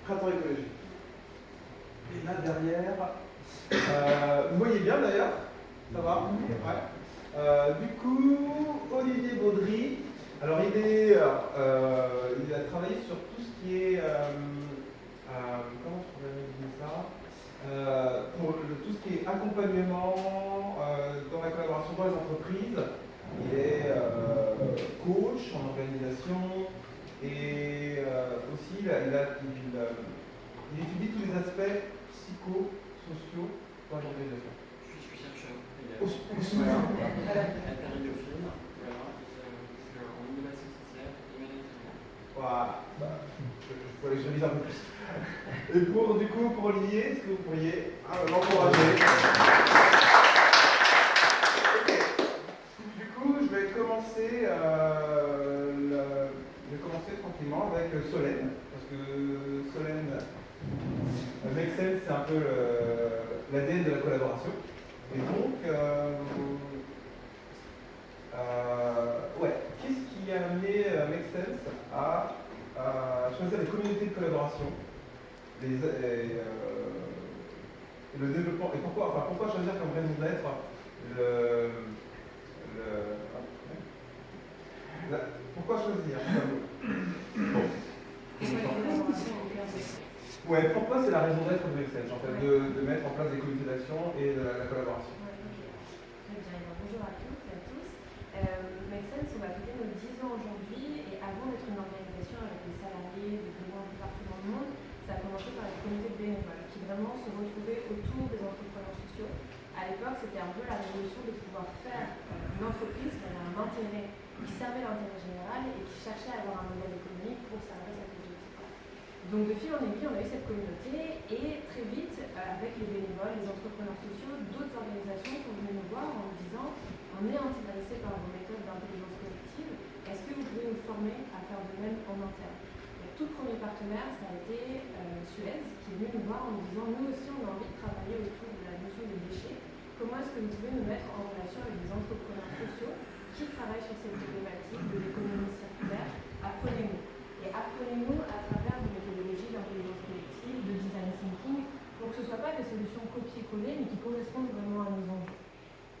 Printemps écologique. Et là derrière, vous voyez bien d'ailleurs, ça va? Ouais. Du coup, Olivier Baudry, alors il a travaillé sur tout ce qui est, comment je pourrais dire ça, pour tout ce qui est accompagnement dans la collaboration dans les entreprises. Il est coach en organisation et aussi il étudie tous les aspects psychosociaux dans l'organisation. Je suis chercheur. Intermédiophile. Voilà. Je suis en innovation sociale et management. Voilà. Il faut aller que je révise un peu plus. Et pour Olivier, est-ce que vous pourriez l'encourager? Du coup, je vais commencer tranquillement avec Solène, parce que Solène, Make Sense, c'est un peu l'ADN de la collaboration. Et donc, qu'est-ce qui a amené Make Sense à choisir les communautés de collaboration, le développement, et pourquoi choisir comme raison d'être pourquoi choisir Ouais, pourquoi c'est la raison d'être de Make Sense, en fait, de mettre en place des comités d'action et de la collaboration. Très bien, bonjour à toutes et à tous. Make Sense, on va fêter nos 10 ans aujourd'hui, et avant d'être une organisation avec des salariés de vraiment un peu partout dans le monde, ça a commencé par les comités de bénévoles qui vraiment se retrouvaient autour des entrepreneurs sociaux. À l'époque, c'était un peu la révolution de pouvoir faire une entreprise qui avait un intérêt, qui servait l'intérêt général et qui cherchait à avoir un modèle économique pour servir cet objectif-là. Donc de fil en aiguille, on a eu cette communauté et très vite, avec les bénévoles, les entrepreneurs sociaux, d'autres organisations sont venues nous voir en nous disant on est intéressé par vos méthodes d'intelligence collective, est-ce que vous pouvez nous former à faire de même en interne? Le tout premier partenaire, ça a été Suez, qui est venu nous voir en nous disant nous aussi on a envie de travailler autour de la notion des déchets. Comment est-ce que vous pouvez nous mettre en relation avec des entrepreneurs sociaux qui travaillent sur ces problématiques de l'économie circulaire? Apprenez-nous. Et apprenez-nous à travers des méthodologies d'intelligence collective, de design thinking, pour que ce ne soit pas des solutions copier-coller, mais qui correspondent vraiment à nos enjeux.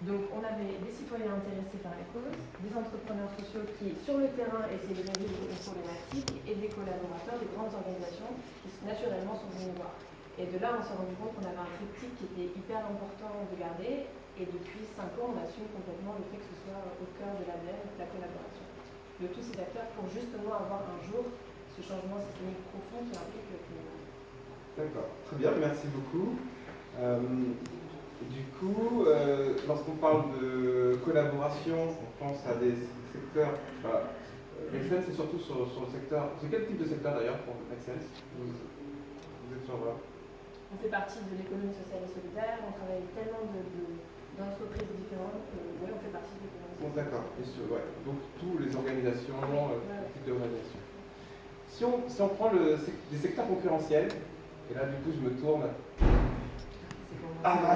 Donc on avait des citoyens intéressés par les causes, des entrepreneurs sociaux qui, sur le terrain, essayaient de résoudre des problématiques, et des collaborateurs des grandes organisations qui naturellement sont venus nous voir. Et de là, on s'est rendu compte qu'on avait un triptyque qui était hyper important de garder, et depuis 5 ans, on assume complètement le fait que ce soit au cœur de l'ADN de la collaboration de tous ces acteurs pour justement avoir un jour ce changement systémique profond qui implique le climat. D'accord, très bien, merci beaucoup. Du coup, lorsqu'on parle de collaboration, on pense à des secteurs. Make Sense, c'est surtout sur le secteur. C'est quel type de secteur d'ailleurs pour Make Sense? Vous êtes sur voilà. On fait partie de l'économie sociale et solidaire, on travaille avec tellement d'entreprises différentes que oui, on fait partie de l'économie sociale. D'accord, donc tous les organisations, types d'organisations. Si on prend des secteurs concurrentiels, et là du coup je me tourne.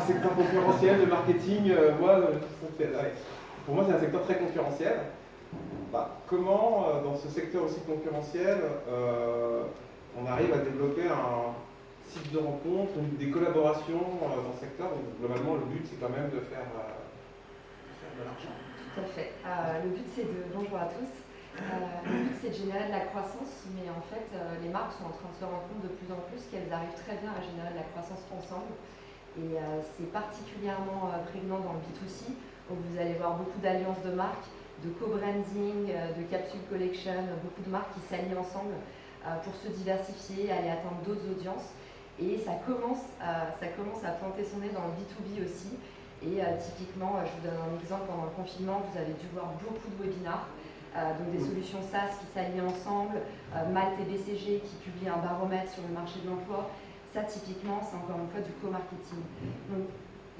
Secteur concurrentiel, le marketing, pour moi c'est un secteur très concurrentiel. Comment dans ce secteur aussi concurrentiel, on arrive à développer un site de rencontre, des collaborations dans ce secteur où globalement le but c'est quand même de faire de l'argent. Tout à fait. Le but c'est de... Bonjour à tous. Le but c'est de générer de la croissance, mais en fait les marques sont en train de se rendre compte de plus en plus qu'elles arrivent très bien à générer de la croissance ensemble. Et c'est particulièrement prégnant dans le B2C, où vous allez voir beaucoup d'alliances de marques, de co-branding, de capsule collection, beaucoup de marques qui s'allient ensemble pour se diversifier, aller atteindre d'autres audiences. Et ça commence à planter son nez dans le B2B aussi. Et typiquement, je vous donne un exemple, pendant le confinement, vous avez dû voir beaucoup de webinars, donc des solutions SaaS qui s'allient ensemble, Malte et BCG qui publient un baromètre sur le marché de l'emploi. Ça, typiquement, c'est encore une fois du co-marketing. Donc,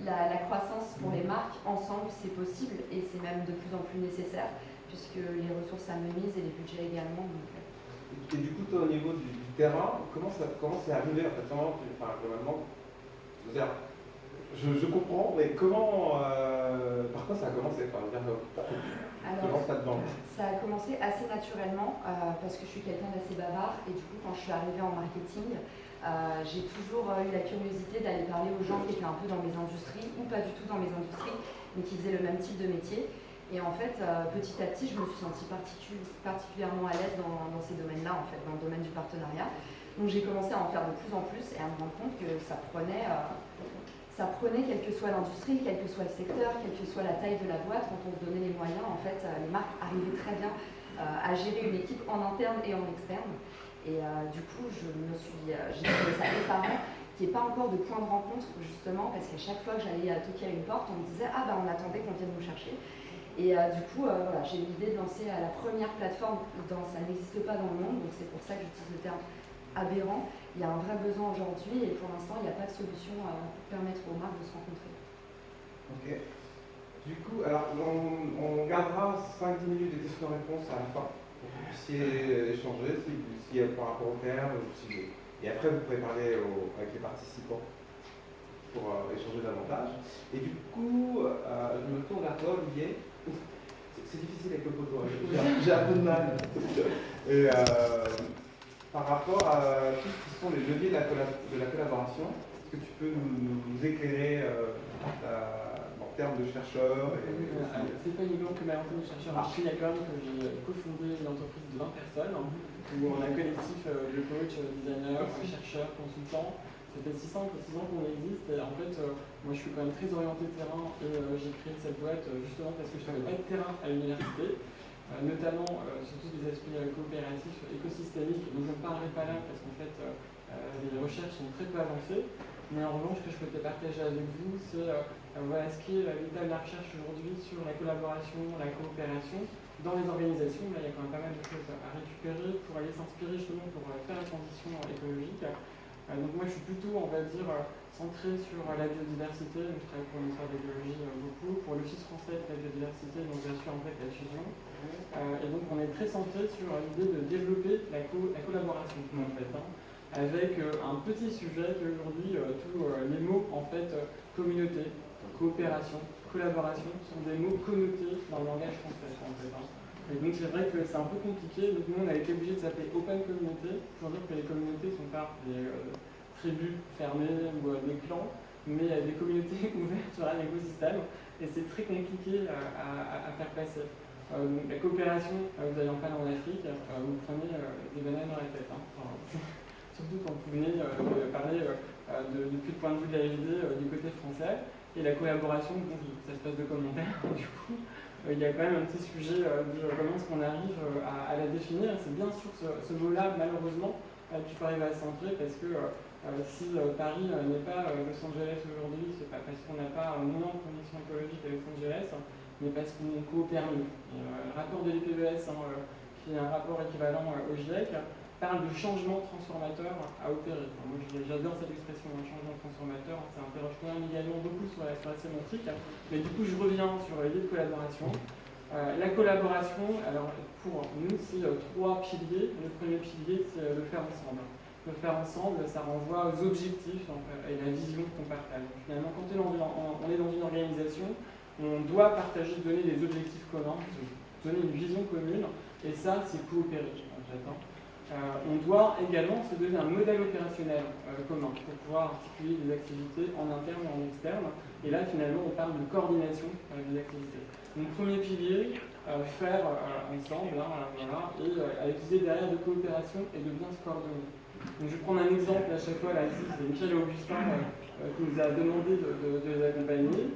la croissance pour les marques, ensemble, c'est possible et c'est même de plus en plus nécessaire puisque les ressources amenuisent et les budgets également. Donc, et du coup, toi, au niveau du terrain, comment c'est arrivé en fait, globalement, je comprends, mais comment, par quoi ça a commencé? te lances là-dedans? Ça a commencé assez naturellement parce que je suis quelqu'un d'assez bavard et du coup quand je suis arrivée en marketing, j'ai toujours eu la curiosité d'aller parler aux gens qui étaient un peu dans mes industries ou pas du tout dans mes industries mais qui faisaient le même type de métier. Et en fait, petit à petit, je me suis sentie particulièrement à l'aise dans ces domaines-là, en fait, dans le domaine du partenariat. Donc j'ai commencé à en faire de plus en plus et à me rendre compte que ça prenait quelle que soit l'industrie, quel que soit le secteur, quelle que soit la taille de la boîte, quand on se donnait les moyens, en fait, les marques arrivaient très bien à gérer une équipe en interne et en externe. Et du coup, j'ai trouvé ça effarant qu'il n'y ait pas encore de point de rencontre, justement, parce qu'à chaque fois que j'allais toquer à une porte, on me disait « Ah ben on attendait qu'on vienne nous chercher ». Et du coup, voilà, j'ai eu l'idée de lancer la première plateforme, ça n'existe pas dans le monde, donc c'est pour ça que j'utilise le terme aberrant. Il y a un vrai besoin aujourd'hui et pour l'instant, il n'y a pas de solution pour permettre aux marques de se rencontrer. Ok. Du coup, alors on gardera 5-10 minutes de questions-réponses à la fin pour que vous puissiez échanger si par rapport au terme. Et après, vous pouvez parler avec les participants pour échanger davantage. Et du coup, je me tourne vers toi, Olivier. C'est difficile avec le poteau, j'ai un peu de mal. Et, par rapport à tout ce qui sont les leviers de la collaboration, est-ce que tu peux nous éclairer en termes de chercheurs C'est pas uniquement que ma de chercheurs à Chiliacom que j'ai cofondé une entreprise de 20 personnes où on a un collectif de coachs, designers, chercheurs, consultants. Ça fait 6 ans qu'on existe et en fait, moi je suis quand même très orienté terrain et j'ai créé cette boîte justement parce que je n'avais pas de terrain à l'université. Notamment sur tous les aspects coopératifs, écosystémiques, dont je ne parlerai pas là parce qu'en fait les recherches sont très peu avancées. Mais en revanche, ce que je peux te partager avec vous, c'est voilà ce qui est l'état de la recherche aujourd'hui sur la collaboration, la coopération dans les organisations. Là, il y a quand même pas mal de choses à récupérer pour aller s'inspirer justement pour faire la transition écologique. Donc moi, je suis plutôt, on va dire, centré sur la biodiversité. Donc, je travaille pour l'histoire de l'écologie beaucoup, pour l'Office français de la biodiversité, donc j'assure en fait la fusion. Et donc, on est très centré sur l'idée de développer la collaboration, en fait, avec un petit sujet qui aujourd'hui, tous les mots, en fait, communauté, coopération, collaboration, sont des mots connotés dans le langage français, en fait. Et donc c'est vrai que c'est un peu compliqué, donc nous on a été obligé de s'appeler Open Communauté, pour dire que les communautés ne sont pas des tribus fermées ou des clans, mais des communautés ouvertes sur un écosystème, et c'est très compliqué à faire passer. Donc la coopération, vous allez en parler en Afrique, vous prenez des bananes dans la tête, surtout quand vous venez parler depuis le point de vue de la RD du côté français, et la collaboration, bon, ça se passe de commentaires, du coup. Il y a quand même un petit sujet de comment est-ce qu'on arrive à la définir. C'est bien sûr ce mot-là, malheureusement, qui peut arriver à centrer parce que si Paris n'est pas Los Angeles aujourd'hui, c'est pas parce qu'on n'a pas un moment de conditions écologiques à Los Angeles, mais parce qu'on coopère mieux. Le rapport de l'IPBES, qui est un rapport équivalent au GIEC, parle de changement transformateur à opérer. Moi, j'adore cette expression, un changement transformateur. Ça interroge quand même également beaucoup sur la sémantique. Mais du coup, je reviens sur l'idée de collaboration. La collaboration, alors pour nous, c'est 3 piliers. Le premier pilier, c'est le faire ensemble. Le faire ensemble, ça renvoie aux objectifs et la vision qu'on partage. Finalement, quand on est dans une organisation, on doit partager, donner des objectifs communs, donner une vision commune, et ça, c'est coopérer, en fait. On doit également se donner un modèle opérationnel commun pour pouvoir articuler des activités en interne et en externe. Et là, finalement, on parle de coordination des activités. Donc, premier pilier, faire ensemble, voilà, et avec l'idée derrière de coopération et de bien se coordonner. Donc, je vais prendre un exemple à chaque fois, là, ici, c'est Michel Augustin qui nous a demandé de les accompagner.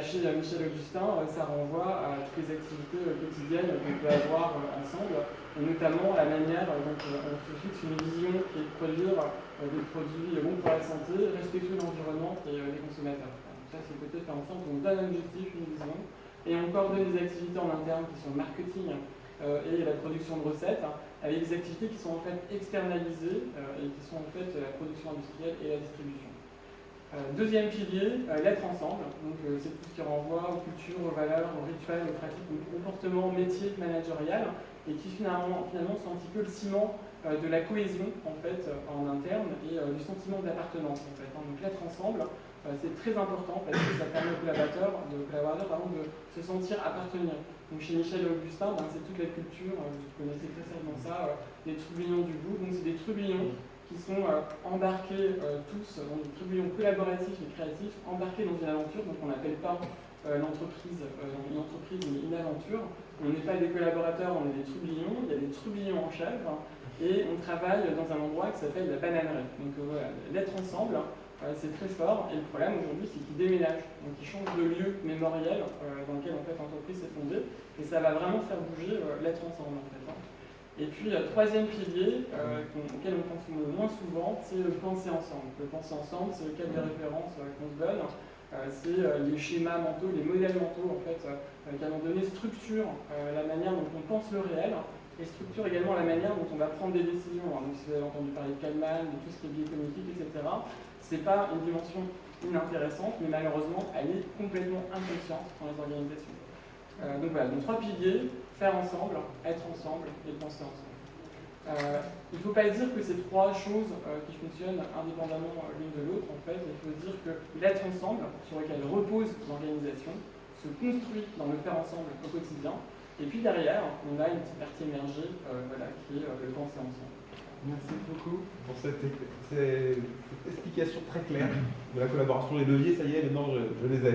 Chez Michel Augustin, ça renvoie à toutes les activités quotidiennes qu'on peut avoir ensemble, et notamment la manière dont on se fixe une vision qui est de produire des produits bons pour la santé, respectueux de l'environnement et des consommateurs. Donc ça, c'est peut-être faire ensemble, on donne un objectif, une vision, et on coordonne des activités en interne qui sont le marketing et la production de recettes, avec des activités qui sont en fait externalisées et qui sont en fait la production industrielle et la distribution. Deuxième pilier, l'être ensemble. Donc c'est tout ce qui renvoie aux cultures, aux valeurs, aux rituels, aux pratiques, aux comportements, métiers, managérial, et qui finalement sont un petit peu le ciment de la cohésion en fait en interne et du sentiment d'appartenance en fait. Donc l'être ensemble, c'est très important parce que ça permet aux collaborateurs de se sentir appartenir. Donc chez Michel et Augustin, c'est toute la culture, vous connaissez très certainement ça, des trublions du goût. Donc c'est des trublions qui sont embarqués tous dans des trublions collaboratifs et créatifs, embarqués dans une aventure. Donc on n'appelle pas l'entreprise une entreprise mais une aventure. On n'est pas des collaborateurs, on est des trublions. Il y a des trublions en chèvre et on travaille dans un endroit qui s'appelle la bananerie. Donc voilà, l'être ensemble, c'est très fort. Et le problème aujourd'hui, c'est qu'ils déménagent. Donc ils changent de lieu mémoriel dans lequel en fait l'entreprise s'est fondée. Et ça va vraiment faire bouger l'être ensemble en fait. Et puis, troisième pilier, auquel on pense moins souvent, c'est le penser ensemble. Le penser ensemble, c'est le cadre de référence qu'on se donne. C'est les schémas mentaux, les modèles mentaux, en fait, qui à un moment donné structurent la manière dont on pense le réel et structurent également la manière dont on va prendre des décisions. Donc, si vous avez entendu parler de Kahneman, de tout ce qui est biais cognitif, etc., c'est pas une dimension inintéressante, mais malheureusement, elle est complètement inconsciente dans les organisations. Donc voilà, donc 3 piliers, faire ensemble, être ensemble et penser ensemble. Il ne faut pas dire que c'est 3 choses qui fonctionnent indépendamment l'une de l'autre, en fait. Il faut dire que l'être ensemble, sur lequel repose l'organisation, se construit dans le faire ensemble au quotidien. Et puis derrière, on a une petite partie émergée qui est le penser ensemble. Merci beaucoup pour cette explication très claire de la collaboration des leviers. Ça y est, maintenant je les ai.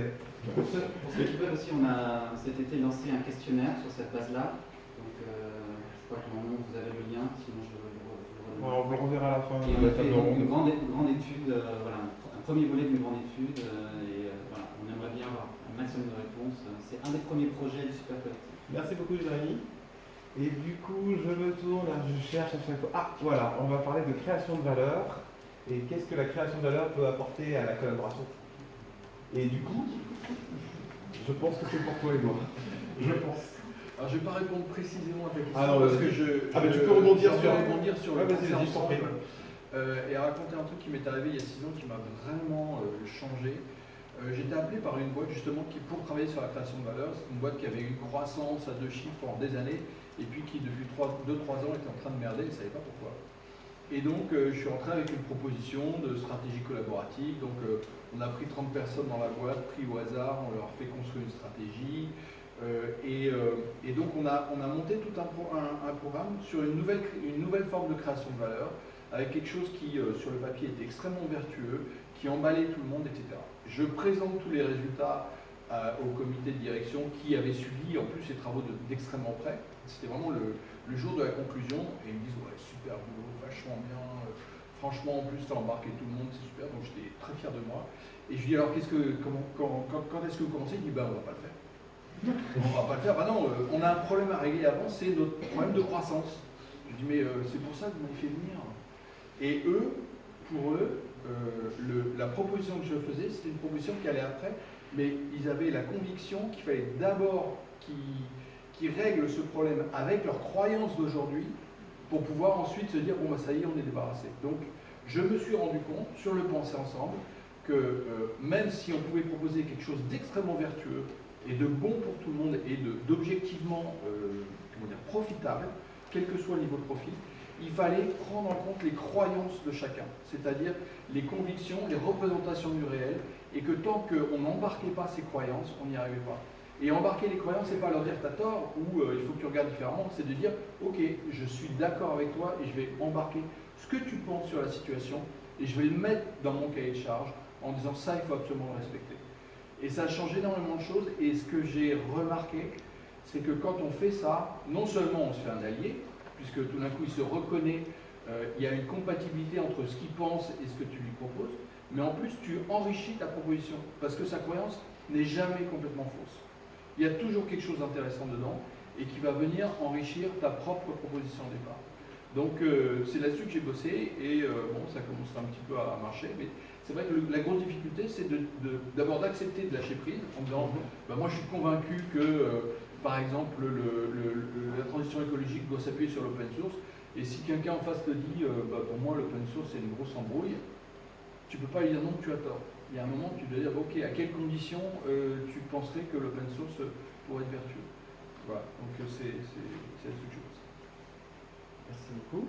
Pour ceux qui veulent aussi, on a cet été lancé un questionnaire sur cette base-là. Donc, je crois que normalement vous avez le lien, sinon je le redonne. On le reverra à la fin. Et on a fait donc une grande étude, voilà, un premier volet d'une grande étude. Voilà, on aimerait bien avoir un maximum de réponses. C'est un des premiers projets du Super Collectif. Merci beaucoup, Jérémy. Et du coup, je me tourne, je cherche à chaque fois. Ah, voilà, on va parler de création de valeur. Et qu'est-ce que la création de valeur peut apporter à la collaboration? Et du coup, je pense que c'est pour toi et moi. Je pense. Alors, je ne vais pas répondre précisément à ta question. Ah non, parce que tu peux rebondir sur le vas-y, penser vas-y, ensemble et raconter un truc qui m'est arrivé il y a 6 ans qui m'a vraiment changé. J'étais appelé par une boîte justement pour travailler sur la création de valeur. C'est une boîte qui avait eu une croissance à 2 chiffres pendant des années et puis qui depuis 2-3 ans était en train de merder et ne savait pas pourquoi. Et donc je suis rentré avec une proposition de stratégie collaborative. Donc on a pris 30 personnes dans la boîte, pris au hasard, on leur a fait construire une stratégie. Et donc on a monté tout un programme sur une nouvelle forme de création de valeur, avec quelque chose qui sur le papier était extrêmement vertueux, qui emballait tout le monde, etc. Je présente tous les résultats au comité de direction qui avait suivi en plus ces travaux d'extrêmement près. C'était vraiment le jour de la conclusion et ils me disent ouais super boulot, vachement bien, franchement en plus tu as embarqué tout le monde, c'est super, donc j'étais très fier de moi. Et je lui dis alors quand est-ce que vous commencez? Il dit on va pas le faire. On va pas le faire, non, on a un problème à régler avant, c'est notre problème de croissance. Je dis mais c'est pour ça que vous m'avez fait venir. Et pour eux, la proposition que je faisais, c'était une proposition qui allait après, mais ils avaient la conviction qu'il fallait d'abord qu'ils règlent ce problème avec leurs croyances d'aujourd'hui pour pouvoir ensuite se dire bon ça y est, on est débarrassé. Donc je me suis rendu compte sur le penser ensemble que même si on pouvait proposer quelque chose d'extrêmement vertueux et de bon pour tout le monde et d'objectivement profitable, quel que soit le niveau de profit, il fallait prendre en compte les croyances de chacun, c'est-à-dire les convictions, les représentations du réel, et que tant qu'on n'embarquait pas ces croyances, on n'y arrivait pas. Et embarquer les croyances, c'est pas leur dire t'as tort ou il faut que tu regardes différemment, c'est de dire ok, je suis d'accord avec toi et je vais embarquer ce que tu penses sur la situation et je vais le mettre dans mon cahier de charge en disant ça, il faut absolument le respecter. Et ça a changé énormément de choses et ce que j'ai remarqué, c'est que quand on fait ça, non seulement on se fait un allié, puisque tout d'un coup il se reconnaît, il y a une compatibilité entre ce qu'il pense et ce que tu lui proposes, mais en plus tu enrichis ta proposition, parce que sa croyance n'est jamais complètement fausse. Il y a toujours quelque chose d'intéressant dedans et qui va venir enrichir ta propre proposition au départ. Donc c'est là-dessus que j'ai bossé et ça commence un petit peu à marcher, mais c'est vrai que la grosse difficulté c'est d'abord d'accepter de lâcher prise en disant moi je suis convaincu que par exemple la transition écologique doit s'appuyer sur l'open source et si quelqu'un en face te dit pour moi l'open source c'est une grosse embrouille, tu ne peux pas lui dire non, tu as tort. Il y a un moment où tu dois dire ok, à quelles conditions tu penserais que l'open source pourrait être vertueux. Voilà, donc c'est là-dessus que je pense. Merci beaucoup.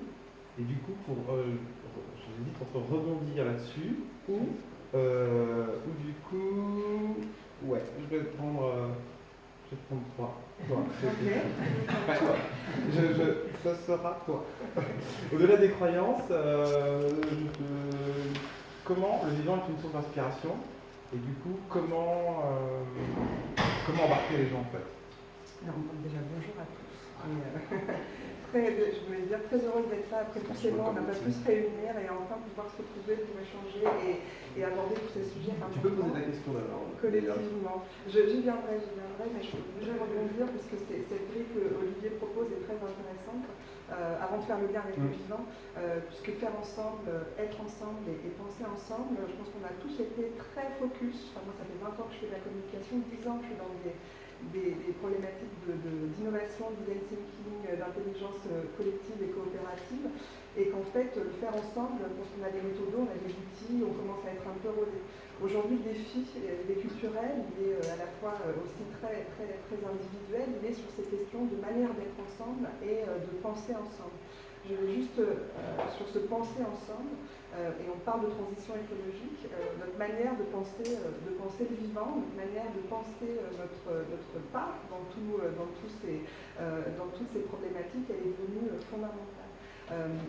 Et du coup, pour rebondir là-dessus, ou du coup, ouais, je vais prendre, Je vais prendre 3. Toi. Ok. Toi. Ça sera toi. Au-delà des croyances, comment le vivant est une source d'inspiration et du coup, comment embarquer les gens en fait? Alors, déjà, bonjour à tous. Je voulais dire très heureuse d'être là après tous ces mois. On n'a pas pu se réunir et enfin pouvoir se retrouver pour échanger et aborder tous ces sujets importants. Tu peux poser ta question d'abord. Collectivement. J'y viendrai, mais je veux déjà rebondir parce que cette grille que Olivier propose est très intéressante. Avant de faire le lien avec le vivant, puisque faire ensemble, être ensemble et penser ensemble, je pense qu'on a tous été très focus. Enfin, moi, ça fait 20 ans que je fais de la communication, 10 ans que je suis dans des problématiques d'innovation, design thinking, d'intelligence collective et coopérative, et qu'en fait, le faire ensemble, parce qu'on a des méthodes, on a des outils, on commence à être un peu rodé. Aujourd'hui, le défi, il est culturel, il est à la fois aussi très, très, très individuel, il est sur ces questions de manière d'être ensemble et de penser ensemble. Je vais juste sur ce penser ensemble, et on parle de transition écologique, notre manière de penser le vivant, notre manière de penser notre part dans toutes ces problématiques, elle est devenue fondamentale.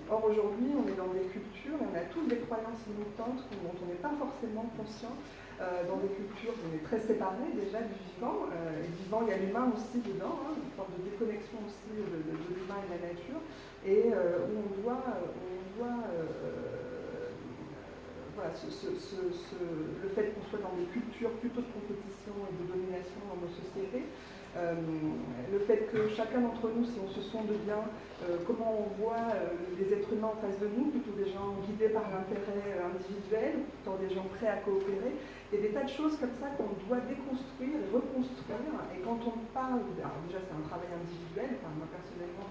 Or aujourd'hui, on est dans des cultures, et on a tous des croyances limitantes dont on n'est pas forcément conscient. Dans des cultures, on est très séparés déjà du vivant. Et du vivant, il y a l'humain aussi dedans, une forme de déconnexion aussi de l'humain et de la nature, et où on doit voilà, le fait qu'on soit dans des cultures plutôt de compétition et de domination dans nos sociétés, le fait que chacun d'entre nous, si on se sonde bien, comment on voit les êtres humains en face de nous, plutôt des gens guidés par l'intérêt individuel, plutôt des gens prêts à coopérer. Il y a des tas de choses comme ça qu'on doit déconstruire et reconstruire. Et quand on parle, alors déjà c'est un travail individuel, enfin, moi personnellement,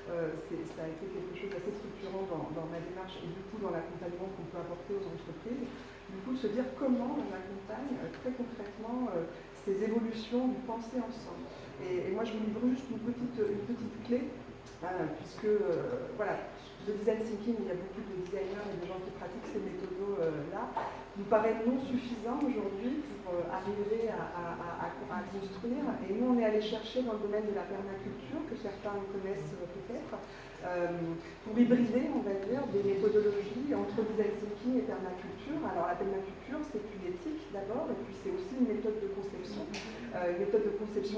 ça a été quelque chose d'assez structurant dans ma démarche et du coup dans l'accompagnement qu'on peut apporter aux entreprises. Du coup, de se dire comment on accompagne très concrètement ces évolutions du penser ensemble. Et moi, je vous livre juste une petite clé, puisque voilà, le design thinking, il y a beaucoup de designers et de gens qui pratiquent ces méthodos-là, nous paraît non suffisant aujourd'hui pour arriver à construire. Et nous, on est allé chercher dans le domaine de la permaculture, que certains connaissent peut-être, pour hybrider, on va dire, des méthodologies entre design thinking et permaculture. Alors la permaculture, c'est une éthique d'abord, et puis c'est aussi une méthode de conception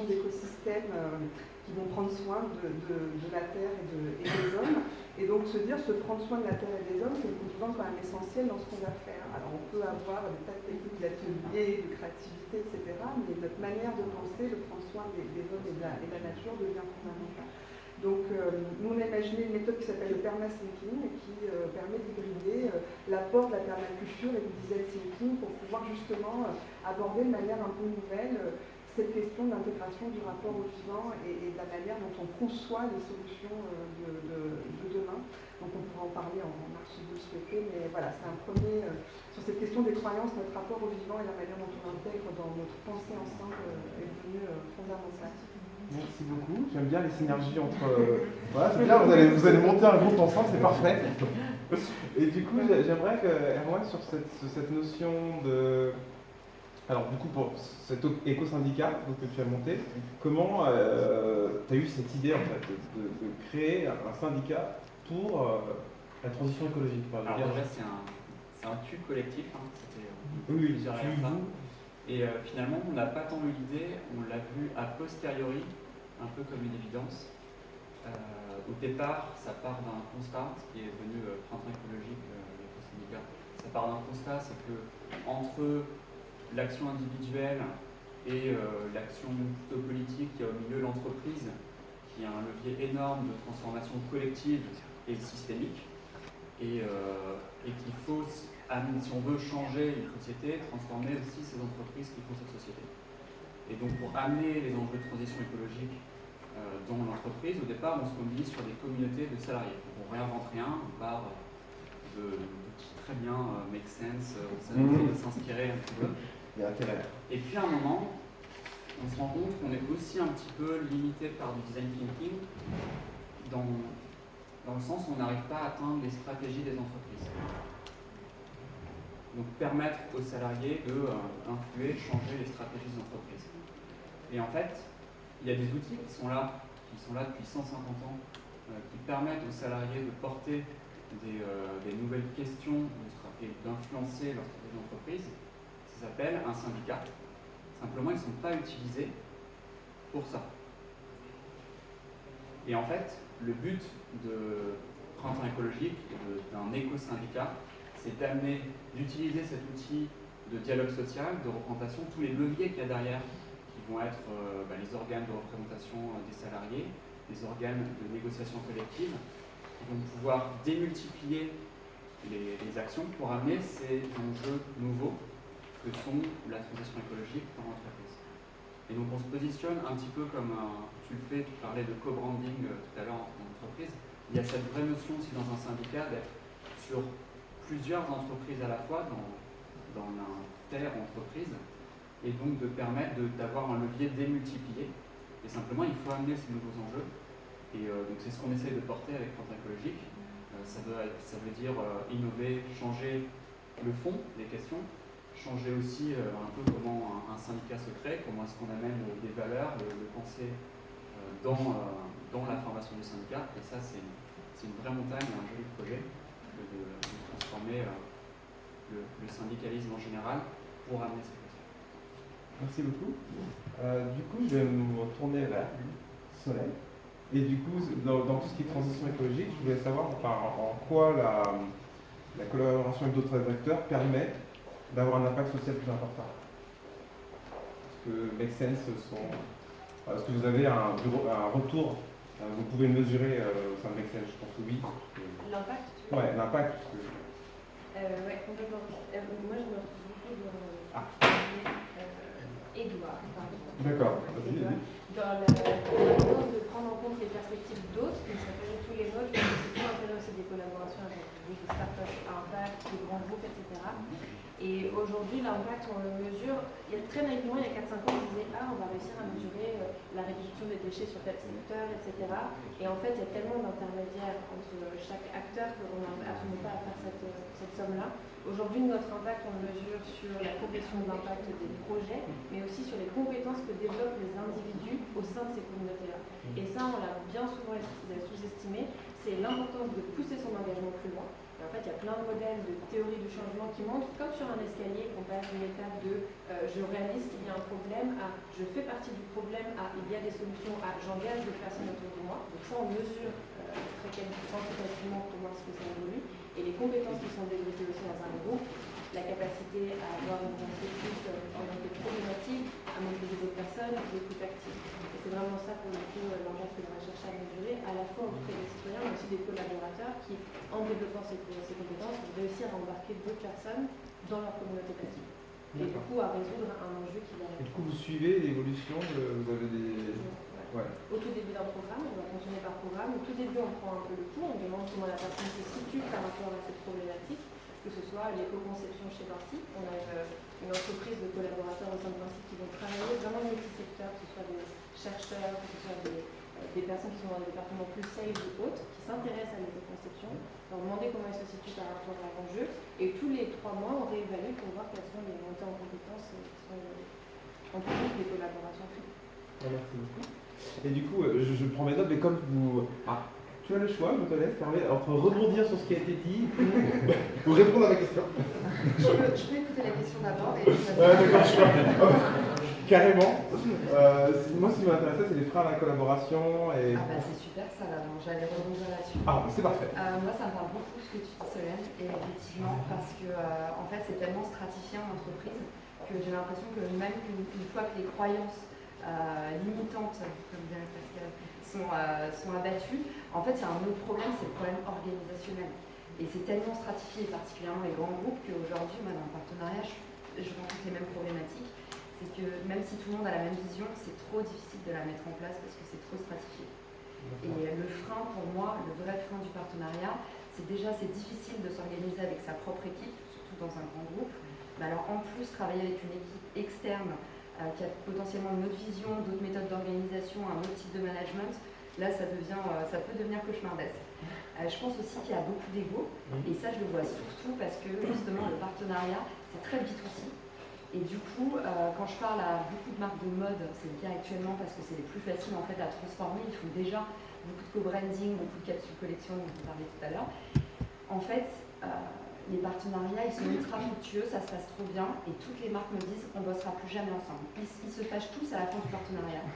d'écosystèmes qui vont prendre soin de la terre et des hommes. Et donc se dire, se prendre soin de la terre et des hommes, c'est évidemment quand même essentiel dans ce qu'on va faire. Alors on peut avoir des tas de techniques d'atelier, de créativité, etc., mais notre manière de penser, de prendre soin des hommes et de la nature devient fondamentale. Donc, nous, on a imaginé une méthode qui s'appelle le perma-thinking, qui permet d'hybrider l'apport de la permaculture et du design thinking pour pouvoir justement aborder de manière un peu nouvelle cette question d'intégration du rapport au vivant et de la manière dont on conçoit les solutions de demain. Donc, on pourra en parler en mars si vous le souhaitez, mais voilà, c'est un premier. Sur cette question des croyances, notre rapport au vivant et la manière dont on l'intègre dans notre pensée ensemble est devenu fondamental. Merci beaucoup. J'aime bien les synergies entre. Voilà, c'est bien, vous allez monter un groupe ensemble, c'est parfait. Et du coup, j'aimerais que Erwan, sur cette notion de. Alors, du coup, pour cet éco-syndicat que tu as monté, comment tu as eu cette idée en fait, de créer un syndicat pour la transition écologique? Alors, déjà, c'est un tube collectif, hein, c'était plusieurs Et finalement, on n'a pas tant eu l'idée, on l'a vu a posteriori, un peu comme une évidence. Au départ, ça part d'un constat, ce qui est devenu printemps écologique, l'éco-syndicat. Ça part d'un constat, c'est que entre l'action individuelle et l'action plutôt politique, il y a au milieu l'entreprise, qui a un levier énorme de transformation collective et systémique, et qu'il faut, si on veut changer une société, transformer aussi ces entreprises qui font cette société. Et donc pour amener les enjeux de transition écologique dans l'entreprise, au départ on se mobilise sur des communautés de salariés. Donc on réinvente rien, on part d'outils très bien make sense, on essaie de s'inspirer un petit peu. Il y a intérêt. Et puis à un moment, on se rend compte qu'on est aussi un petit peu limité par du design thinking dans le sens où on n'arrive pas à atteindre les stratégies des entreprises. Donc permettre aux salariés d'influer, changer les stratégies des entreprises. Et en fait, il y a des outils qui sont là depuis 150 ans, qui permettent aux salariés de porter des nouvelles questions et d'influencer leur stratégie d'entreprise. Ça s'appelle un syndicat. Simplement, ils ne sont pas utilisés pour ça. Et en fait, le but de Printemps écologique et d'un éco-syndicat, c'est d'utiliser cet outil de dialogue social, de représentation, tous les leviers qu'il y a derrière, qui vont être les organes de représentation des salariés, les organes de négociation collective, qui vont pouvoir démultiplier les actions pour amener ces enjeux nouveaux que sont la transition écologique dans l'entreprise. Et donc on se positionne un petit peu comme tu le fais, tu parlais de co-branding tout à l'heure en entreprise. Il y a cette vraie notion aussi dans un syndicat d'être sur plusieurs entreprises à la fois dans l'inter-entreprise et donc de permettre d'avoir un levier démultiplié. Et simplement, il faut amener ces nouveaux enjeux. Et donc c'est ce qu'on essaie de porter avec Printemps écologique. Ça veut dire innover, changer le fond des questions, changer aussi un peu comment un syndicat se crée, comment est-ce qu'on amène des valeurs, le penser dans la formation du syndicat. Et ça, c'est une vraie montagne et un joli projet de transformer le syndicalisme en général pour amener ces questions. Merci beaucoup. Du coup, je vais me retourner vers Soleil. Et du coup, dans tout ce qui est transition écologique, je voulais savoir en quoi la collaboration avec d'autres acteurs permet d'avoir un impact social plus important. Est-ce que Make Sense est-ce que vous avez un retour, vous pouvez le mesurer au sein de Make Sense? Je pense que oui. L'impact, tu veux? Ouais, l'impact. Oui, complètement. Moi, je me retrouve beaucoup dans Edouard, pardon. D'accord. Dans l'importance de prendre en compte les perspectives d'autres, qui ne sont pas du tout les nôtres, parce que c'est tout l'intérêt aussi des collaborations avec des startups à impact, des grands groupes, etc. Et aujourd'hui, l'impact, on le mesure. Très naïvement, il y a 4-5 ans, on disait on va réussir à mesurer la réduction des déchets sur tel secteur, etc. Et en fait, il y a tellement d'intermédiaires entre chaque acteur qu'on n'arrive absolument pas à faire cette somme-là. Aujourd'hui, notre impact, on le mesure sur la progression de l'impact des projets, mais aussi sur les compétences que développent les individus au sein de ces communautés-là. Et ça, on l'a bien souvent sous-estimé, c'est l'importance de pousser son engagement plus loin. Et en fait, il y a plein de modèles de théorie du changement qui montrent, comme sur un escalier, qu'on passe d'une étape de je réalise qu'il y a un problème à je fais partie du problème à il y a des solutions à j'engage des personnes autour de moi. Donc ça, on mesure très quantitativement comment est-ce que ça évolue. Et les compétences qui sont développées aussi dans un groupe, la capacité à avoir une pensée plus orientée problématique, à mobiliser d'autres personnes, l'écoute active. Et c'est vraiment ça pour le coup l'impact que l'on va chercher à mesurer, à la fois auprès des citoyens, mais aussi des collaborateurs qui, en développant ces compétences, vont réussir à embarquer d'autres personnes dans leur communauté d'active. Et du coup, à résoudre un enjeu qui va... Et du coup, vous suivez l'évolution, vous avez des... Ouais. Au tout début d'un programme, on va fonctionner par programme. Au tout début, on prend un peu le pouls, on demande comment la personne se situe par rapport à cette problématique, que ce soit l'éco-conception chez Vinci. On a une entreprise de collaborateurs au sein de Vinci qui vont travailler vraiment multi-secteurs, que ce soit des chercheurs, que ce soit des personnes qui sont dans des départements plus sales ou autres, qui s'intéressent à l'éco-conception, leur demander comment ils se situent par rapport à l'enjeu. Et tous les 3 mois, on réévalue pour voir quelles sont les montées en compétences qui sont évaluées. En plus des collaborations. Merci beaucoup. Et du coup, je prends mes notes, mais comme vous... tu as le choix, je te laisse, entre rebondir sur ce qui a été dit ou répondre à ma question. Je peux écouter la question d'abord et d'accord, carrément. Moi, ce qui m'intéressait, c'est les freins à la collaboration. Et... c'est super ça, là, donc j'allais rebondir là-dessus. C'est parfait. Moi, ça me parle beaucoup ce que tu dis, Solène, et effectivement, parce que en fait, c'est tellement stratifié en entreprise que j'ai l'impression que même une fois que les croyances limitantes, comme dirait Pascal, sont abattues, en fait, il y a un autre problème, c'est le problème organisationnel. Et c'est tellement stratifié, particulièrement les grands groupes, qu'aujourd'hui, moi, dans le partenariat, je rencontre les mêmes problématiques. C'est que même si tout le monde a la même vision, c'est trop difficile de la mettre en place parce que c'est trop stratifié. Et le frein, pour moi, le vrai frein du partenariat, c'est difficile de s'organiser avec sa propre équipe, surtout dans un grand groupe. Mais alors, en plus, travailler avec une équipe externe qui a potentiellement une autre vision, d'autres méthodes d'organisation, un autre type de management, là, ça peut devenir cauchemardesque. Je pense aussi qu'il y a beaucoup d'ego, et ça, je le vois surtout parce que, justement, le partenariat, c'est très B2C. Et du coup, quand je parle à beaucoup de marques de mode, c'est le cas actuellement parce que c'est les plus faciles en fait à transformer. Ils font déjà beaucoup de co-branding, beaucoup de capsules collection dont on parlait tout à l'heure. En fait, les partenariats, ils sont ultra fructueux, ça se passe trop bien, et toutes les marques me disent on bossera plus jamais ensemble. Ils se fâchent tous à la fin du partenariat.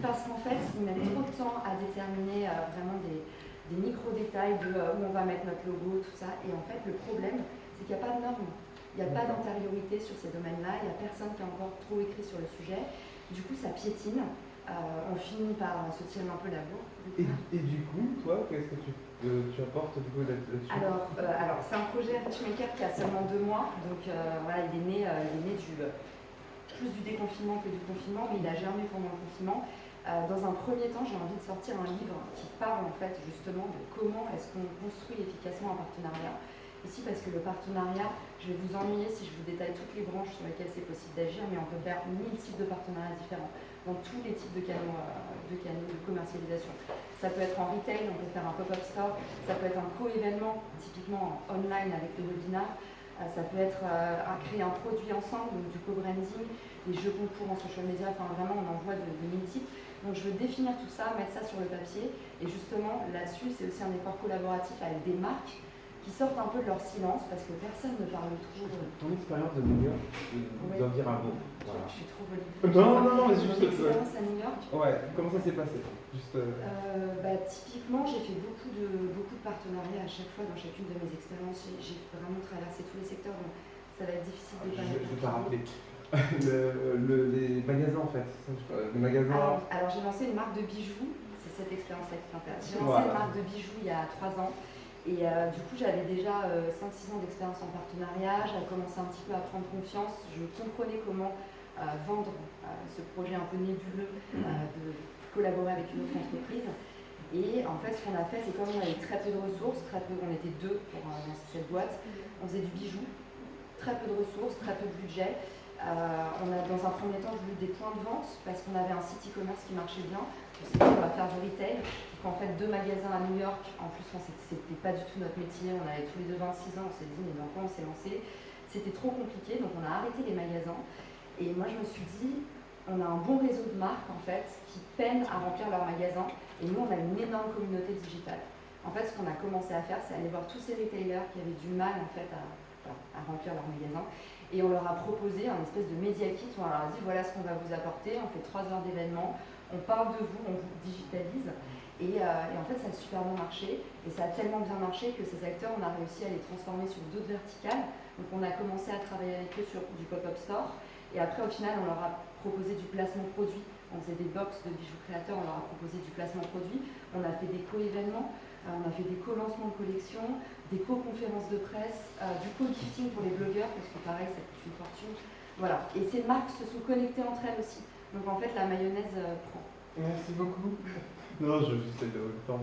Parce qu'en fait, ils mettent trop de temps à déterminer vraiment des micro-détails de où on va mettre notre logo, tout ça. Et en fait, le problème, c'est qu'il n'y a pas de normes. Il n'y a pas d'antériorité sur ces domaines-là, il n'y a personne qui a encore trop écrit sur le sujet. Du coup, ça piétine, on finit par se tirer un peu la bourre. Et du coup, toi, qu'est-ce que tu apportes du coup là-dessus? Alors c'est un projet Richmaker qui a seulement 2 mois, donc voilà, il est né plus du déconfinement que du confinement, mais il a germé pendant le confinement. Dans un premier temps, j'ai envie de sortir un livre qui parle en fait justement de comment est-ce qu'on construit efficacement un partenariat. Ici, parce que le partenariat, je vais vous ennuyer si je vous détaille toutes les branches sur lesquelles c'est possible d'agir, mais on peut faire 1000 types de partenariats différents dans tous les types de canaux de commercialisation. Ça peut être en retail, on peut faire un pop-up store, ça peut être un co-événement, typiquement online avec le webinar, ça peut être créer un produit ensemble, donc du co-branding, des jeux concours en social media, enfin vraiment on en voit de 1000 types. Donc je veux définir tout ça, mettre ça sur le papier, et justement là-dessus c'est aussi un effort collaboratif avec des marques qui sortent un peu de leur silence parce que personne ne parle trop. Ton expérience de New York, dois dire un mot. Voilà. Je suis trop volée. Non, mais juste. Mon expérience à New York. Ouais, comment ça s'est passé? Juste. Typiquement, j'ai fait beaucoup de partenariats à chaque fois dans chacune de mes expériences. J'ai vraiment traversé tous les secteurs, donc ça va être difficile de parler. Je vais pas rappeler. Les magasins en fait. Les magasins. Alors j'ai lancé une marque de bijoux. C'est cette expérience-là qui m'intéresse. J'ai lancé une marque de bijoux il y a 3 ans. Et du coup, j'avais déjà 5-6 ans d'expérience en partenariat, j'avais commencé un petit peu à prendre confiance, je comprenais comment vendre ce projet un peu nébuleux de collaborer avec une autre entreprise. Et en fait, ce qu'on a fait, c'est comme on avait très peu de ressources, on était 2 pour lancer cette boîte, on faisait du bijou, très peu de ressources, très peu de budget. On a dans un premier temps voulu des points de vente parce qu'on avait un site e-commerce qui marchait bien. On s'est dit on va faire du retail. En fait 2 magasins à New York, en plus c'était pas du tout notre métier, on avait tous les 2 26 ans, on s'est dit mais dans quoi on s'est lancé. C'était trop compliqué, donc on a arrêté les magasins. Et moi je me suis dit, on a un bon réseau de marques en fait qui peinent à remplir leurs magasins. Et nous on a une énorme communauté digitale. En fait ce qu'on a commencé à faire, c'est aller voir tous ces retailers qui avaient du mal en fait à remplir leurs magasins. Et on leur a proposé un espèce de media kit où on leur a dit voilà ce qu'on va vous apporter, on fait 3 heures d'événement, on parle de vous, on vous digitalise. Et en fait, ça a super bien marché. Et ça a tellement bien marché que ces acteurs, on a réussi à les transformer sur d'autres verticales. Donc on a commencé à travailler avec eux sur du pop-up store. Et après, au final, on leur a proposé du placement produit. On faisait des box de bijoux créateurs, on leur a proposé du placement produit. On a fait des co-événements, on a fait des co-lancements de collections, des co-conférences de presse, du co-gifting pour les blogueurs, parce que pareil, ça coûte une fortune. Voilà. Et ces marques se sont connectées entre elles aussi. Donc en fait, la mayonnaise prend. Merci beaucoup. Non, j'essaie de le temps.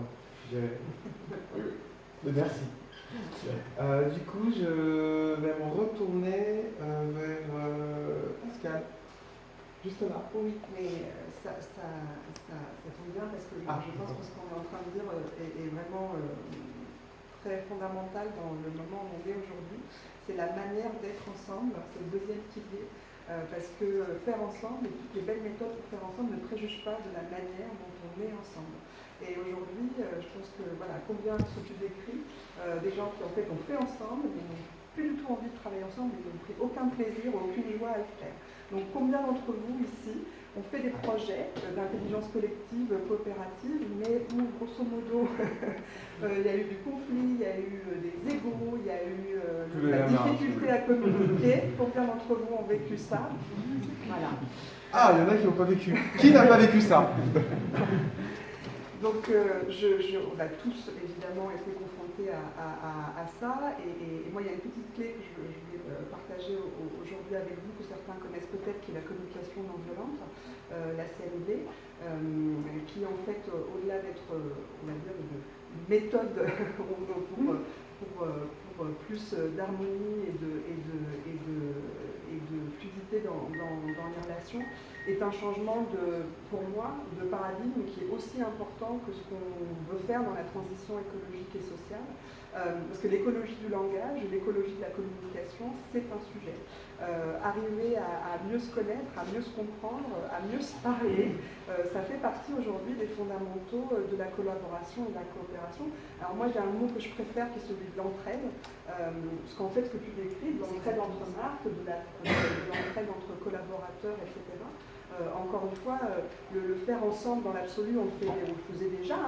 Merci. Du coup, je vais me retourner vers Pascal. Juste là. Oui, mais ça tombe bien parce que je pense que ce qu'on est en train de dire est vraiment très fondamental dans le moment où on est aujourd'hui. C'est la manière d'être ensemble, c'est le deuxième pilier. Parce que faire ensemble et toutes les belles méthodes pour faire ensemble ne préjugent pas de la manière dont on est ensemble. Et aujourd'hui, je pense que voilà, combien de ce que tu décris, des gens qui en fait ont fait ensemble, mais n'ont plus du tout envie de travailler ensemble, ils n'ont pris aucun plaisir, aucune joie à le faire. Donc combien d'entre vous ici ont fait des projets d'intelligence collective, coopérative, mais où grosso modo il y a eu du conflit, il y a eu des égos, il y a eu la difficulté à communiquer. Combien d'entre vous ont vécu ça? Voilà. Ah, il y en a qui n'ont pas vécu. Qui n'a pas vécu ça? Donc, on a tous évidemment été confrontés à ça. Et moi, il y a une petite clé que je voulais partager aujourd'hui avec vous, que certains connaissent peut-être, qui est la communication non violente, la CNV, qui en fait, au-delà d'être, on va dire, une méthode pour plus d'harmonie et de fluidité dans les relations, est un changement pour moi, de paradigme qui est aussi important que ce qu'on veut faire dans la transition écologique et sociale. Parce que l'écologie du langage, l'écologie de la communication, c'est un sujet. Arriver à mieux se connaître, à mieux se comprendre, à mieux se parler, ça fait partie aujourd'hui des fondamentaux de la collaboration et de la coopération. Alors moi j'ai un mot que je préfère qui est celui de l'entraide, parce qu'en fait ce que tu décris, de l'entraide entre marques, de l'entraide entre collaborateurs, etc. Encore une fois, le faire ensemble dans l'absolu, on le faisait déjà.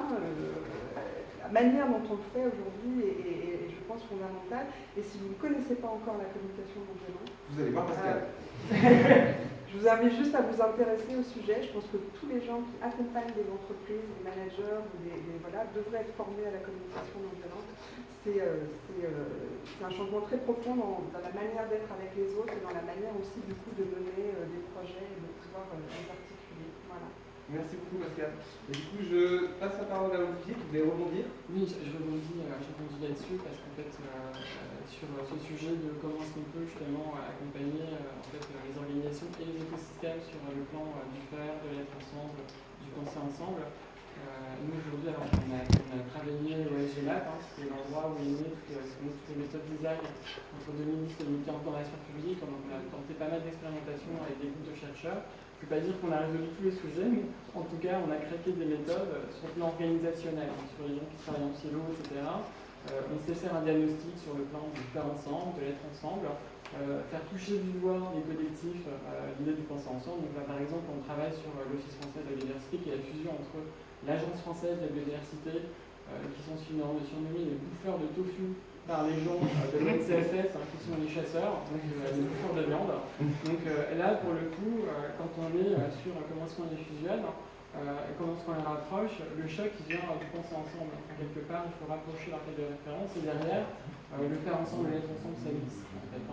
La manière dont on le fait aujourd'hui est, je pense, fondamentale. Et si vous ne connaissez pas encore la communication non violente, Vous allez voir Pascal. je vous invite juste à vous intéresser au sujet. Je pense que tous les gens qui accompagnent des entreprises, des managers, devraient être formés à la communication non violente. C'est un changement très profond dans la manière d'être avec les autres et dans la manière aussi du coup de mener des projets et de pouvoir les articuler. Voilà. Merci beaucoup Pascal. Et du coup, je passe la parole à Olivier, vous voulez rebondir? Oui, je rebondis là-dessus parce qu'en fait, sur ce sujet de comment est-ce qu'on peut justement accompagner les organisations et les écosystèmes sur le plan du faire, de l'être ensemble, du penser ensemble. Nous aujourd'hui, on a travaillé au SGMAP, c'est l'endroit où est né toutes les méthodes design entre 2010 et 2015 dans la sphère publique. On a tenté pas mal d'expérimentations avec des groupes de chercheurs. Je ne peux pas dire qu'on a résolu tous les sujets, mais en tout cas, on a craqué des méthodes sur le plan organisationnel, sur les gens qui travaillent en silo, etc. On sait faire un diagnostic sur le plan du faire ensemble, de l'être ensemble, faire toucher du doigt les collectifs, l'idée du penser ensemble. Donc là, par exemple, on travaille sur l'Office français de la biodiversité, qui est la fusion entre l'Agence française de la biodiversité, qui sont surnommés les bouffeurs de tofu par les gens de l'ONCFS, qui sont les chasseurs, donc les bouffeurs de viande. Donc là, pour le coup, quand on est sur comment est-ce qu'on les fusionne, et comment est-ce qu'on les rapproche, le choc il vient du penser ensemble. Quelque part, il faut rapprocher leur tête de référence et derrière, le faire ensemble et l'être ensemble, ça glisse. En fait,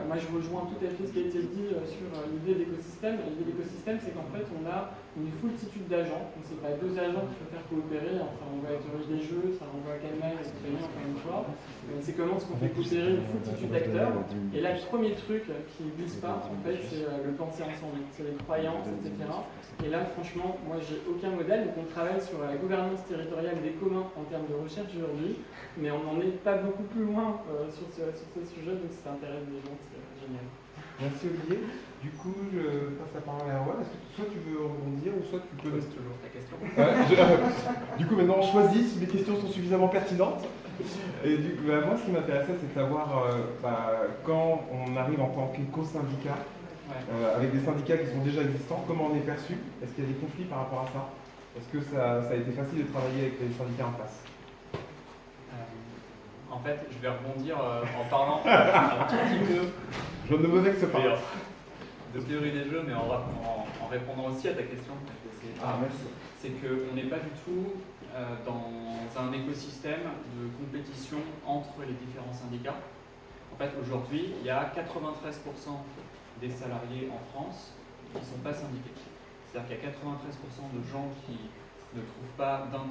moi, je rejoins tout à fait ce qui a été dit sur l'idée d'écosystème. L'idée d'écosystème, c'est qu'en fait, on a une foultitude d'agents. Donc, c'est pas deux agents qu'il faut faire coopérer. Enfin, on va être des jeux, ça renvoie à Kahneman et compagnie, encore une fois. C'est comment est-ce qu'on fait coopérer une foultitude d'acteurs. Et là, le premier truc qui ne glisse pas, en fait, c'est le penser ensemble. C'est les croyances, etc. Et là, franchement, moi, j'ai aucun modèle. Donc, on travaille sur la gouvernance territoriale des communs en termes de recherche aujourd'hui. Mais on n'en est pas beaucoup plus loin sur ce sujet. Donc, ça intéresse les gens. C'est génial. Merci Olivier. Du coup, je passe la parole à Erwan. Est-ce que soit tu veux rebondir ou soit tu peux... Pose toujours ta question. Du coup, maintenant, on choisit si les questions sont suffisamment pertinentes. Et du coup, moi, ce qui m'intéressait, c'est de savoir quand on arrive en tant qu'éco-syndicat, avec des syndicats qui sont déjà existants, comment on est perçu? Est-ce qu'il y a des conflits par rapport à ça? Est-ce que ça a été facile de travailler avec les syndicats en place? En fait, je vais rebondir en parlant un tout petit peu Je ne me vexe pas. de théorie des jeux, mais en répondant aussi à ta question. Merci. C'est qu'on n'est pas du tout dans un écosystème de compétition entre les différents syndicats. En fait, aujourd'hui, il y a 93% des salariés en France qui ne sont pas syndiqués. C'est-à-dire qu'il y a 93% de gens qui ne trouvent pas d'intérêt